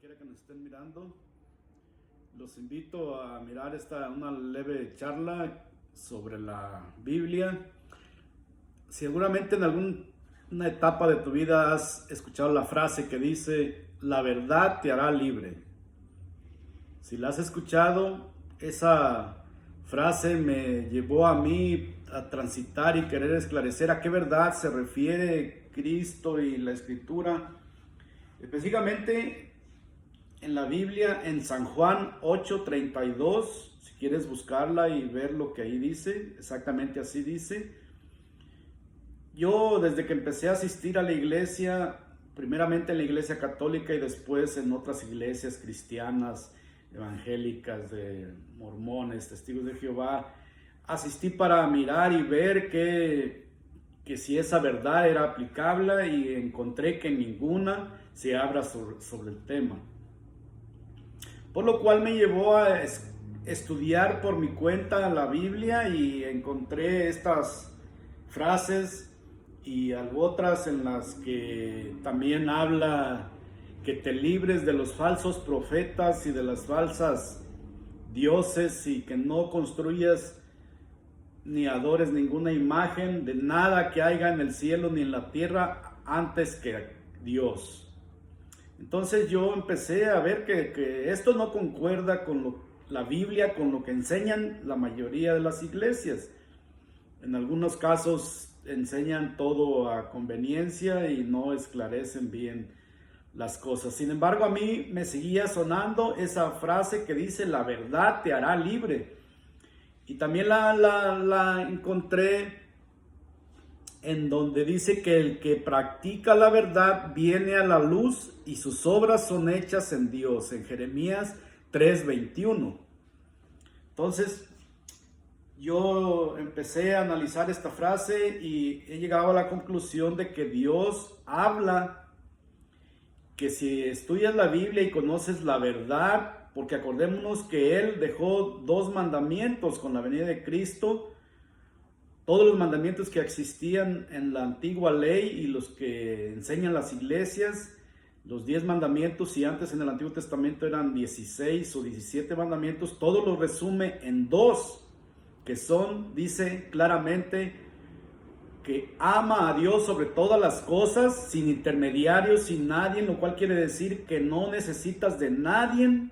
quiera que nos estén mirando. Los invito a mirar una leve charla sobre la Biblia. Seguramente en alguna etapa de tu vida has escuchado la frase que dice: la verdad te hará libre. Si la has escuchado, esa frase me llevó a mí a transitar y querer esclarecer a qué verdad se refiere Cristo y la Escritura. Específicamente en la Biblia, en San Juan 8:32, si quieres buscarla y ver lo que ahí dice, exactamente así dice. Yo desde que empecé a asistir a la iglesia, primeramente en la iglesia católica y después en otras iglesias cristianas, evangélicas, de mormones, testigos de Jehová, asistí para mirar y ver que si esa verdad era aplicable, y encontré que ninguna se habla sobre el tema. Por lo cual me llevó a estudiar por mi cuenta la Biblia y encontré estas frases y otras en las que también habla que te libres de los falsos profetas y de las falsas dioses, y que no construyas ni adores ninguna imagen de nada que haya en el cielo ni en la tierra antes que Dios. Entonces yo empecé a ver que esto no concuerda con la Biblia, con lo que enseñan la mayoría de las iglesias. En algunos casos enseñan todo a conveniencia y no esclarecen bien las cosas. Sin embargo, a mí me seguía sonando esa frase que dice: la verdad te hará libre. Y también la encontré en donde dice que el que practica la verdad viene a la luz y sus obras son hechas en Dios, en Jeremías 3:21. Entonces, yo empecé a analizar esta frase y he llegado a la conclusión de que Dios habla, que si estudias la Biblia y conoces la verdad, porque acordémonos que Él dejó 2 mandamientos con la venida de Cristo. Todos los mandamientos que existían en la antigua ley y los que enseñan las iglesias, los 10 mandamientos, y antes en el Antiguo Testamento eran 16 o 17 mandamientos, todo lo resume en 2, que son, dice claramente, que ama a Dios sobre todas las cosas, sin intermediarios, sin nadie, lo cual quiere decir que no necesitas de nadie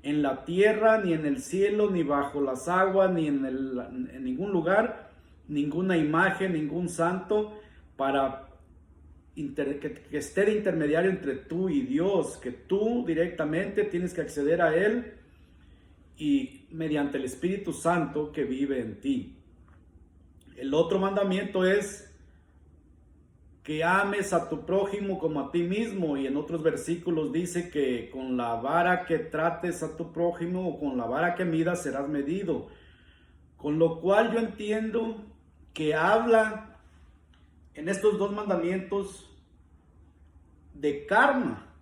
en la tierra, ni en el cielo, ni bajo las aguas, ni en ningún lugar, ninguna imagen, ningún santo, para que esté de intermediario entre tú y Dios, que tú directamente tienes que acceder a Él y mediante el Espíritu Santo que vive en ti. El otro mandamiento es que ames a tu prójimo como a ti mismo, y en otros versículos dice que con la vara que trates a tu prójimo o con la vara que midas serás medido. Con lo cual yo entiendo que habla en estos 2 mandamientos de karma.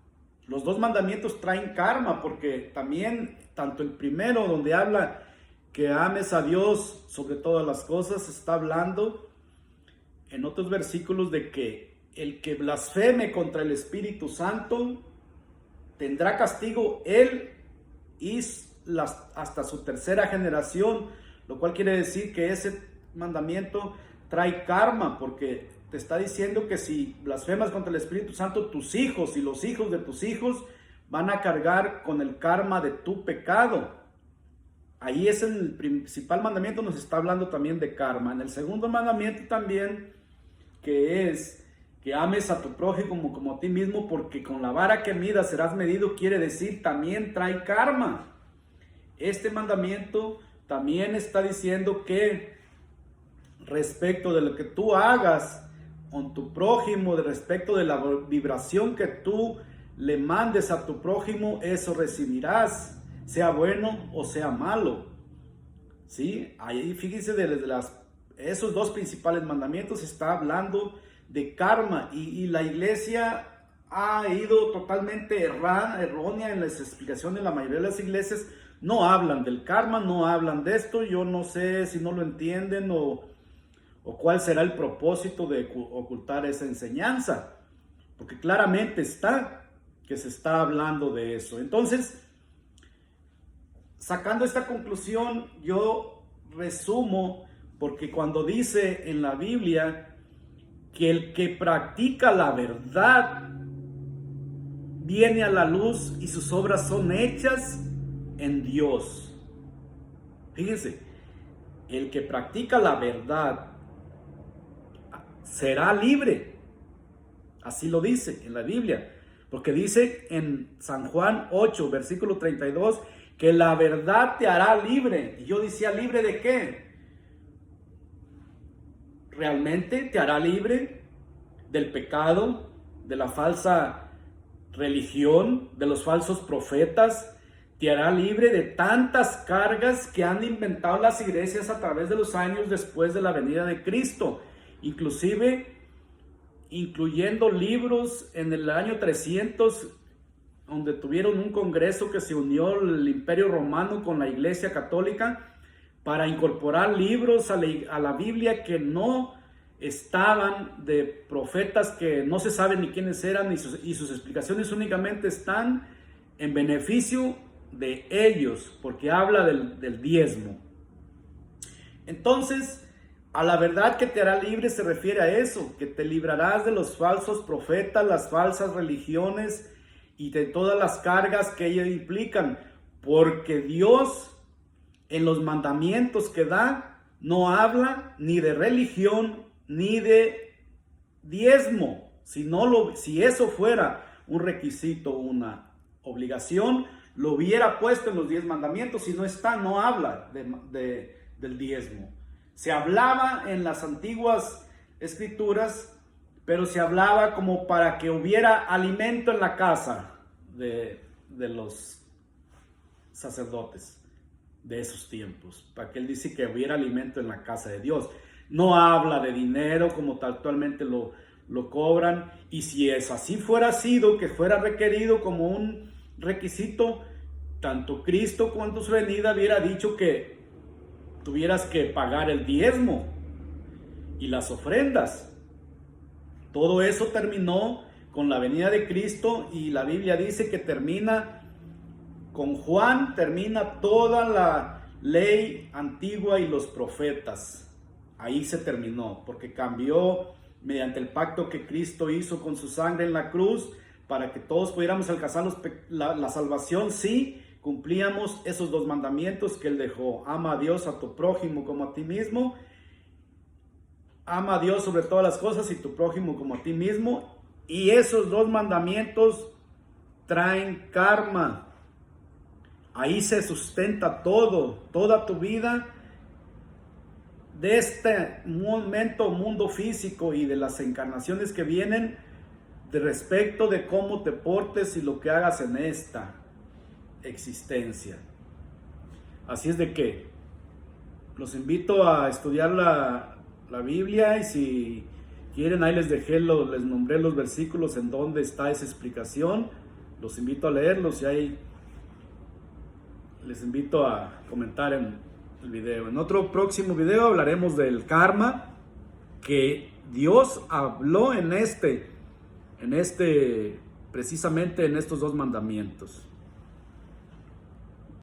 Los 2 mandamientos traen karma, porque también, tanto el primero, donde habla que ames a Dios sobre todas las cosas, está hablando en otros versículos de que el que blasfeme contra el Espíritu Santo tendrá castigo él y hasta su 3ª generación, lo cual quiere decir que ese mandamiento trae karma, porque te está diciendo que si blasfemas contra el Espíritu Santo, tus hijos y los hijos de tus hijos van a cargar con el karma de tu pecado. Ahí es el principal mandamiento, nos está hablando también de karma. En el segundo mandamiento también, que es que ames a tu prójimo como a ti mismo, porque con la vara que midas serás medido, quiere decir también trae karma. Este mandamiento también está diciendo que respecto de lo que tú hagas con tu prójimo, respecto de la vibración que tú le mandes a tu prójimo, eso recibirás, sea bueno o sea malo. ¿Sí? Ahí fíjense, esos 2 principales mandamientos está hablando de karma, y la iglesia ha ido totalmente errónea en las explicaciones de la mayoría de las iglesias. No hablan del karma, no hablan de esto. Yo no sé si no lo entienden o cuál será el propósito de ocultar esa enseñanza, porque claramente está que se está hablando de eso. Entonces, sacando esta conclusión, yo resumo, porque cuando dice en la Biblia que el que practica la verdad viene a la luz y sus obras son hechas en Dios. Fíjense, el que practica la verdad será libre. Así lo dice en la Biblia, porque dice en San Juan 8, versículo 32, que la verdad te hará libre. Y yo decía, ¿libre de qué? ¿Realmente te hará libre del pecado, de la falsa religión, de los falsos profetas? Te hará libre de tantas cargas que han inventado las iglesias a través de los años después de la venida de Cristo, inclusive incluyendo libros en el año 300, donde tuvieron un congreso que se unió el Imperio Romano con la Iglesia Católica para incorporar libros a la Biblia que no estaban, de profetas que no se sabe ni quiénes eran, y sus explicaciones únicamente están en beneficio de ellos, porque habla del diezmo. Entonces, a la verdad que te hará libre se refiere a eso, que te librarás de los falsos profetas, las falsas religiones y de todas las cargas que ellos implican, porque Dios en los mandamientos que da no habla ni de religión ni de diezmo. Si eso fuera un requisito, una obligación, lo hubiera puesto en los 10 mandamientos. Si no está, no habla del diezmo. Se hablaba en las antiguas escrituras, pero se hablaba como para que hubiera alimento en la casa de los sacerdotes de esos tiempos, para que él dice que hubiera alimento en la casa de Dios. No habla de dinero como actualmente lo cobran, y si es así fuera sido, que fuera requerido como un requisito, tanto Cristo cuanto su venida hubiera dicho que tuvieras que pagar el diezmo y las ofrendas. Todo eso terminó con la venida de Cristo, y la Biblia dice que termina con Juan, termina toda la ley antigua y los profetas. Ahí se terminó, porque cambió mediante el pacto que Cristo hizo con su sangre en la cruz, para que todos pudiéramos alcanzar la salvación. Sí, cumplíamos esos 2 mandamientos que él dejó: ama a Dios, a tu prójimo como a ti mismo. Ama a Dios sobre todas las cosas y tu prójimo como a ti mismo. Y esos 2 mandamientos traen karma. Ahí se sustenta toda tu vida, de este mundo físico y de las encarnaciones que vienen, de respecto de cómo te portes y lo que hagas en esta existencia. Así es de que los invito a estudiar la Biblia, y si quieren, ahí les nombré los versículos en donde está esa explicación. Los invito a leerlos, y ahí les invito a comentar en el video. En otro próximo video hablaremos del karma, que Dios habló precisamente en estos 2 mandamientos.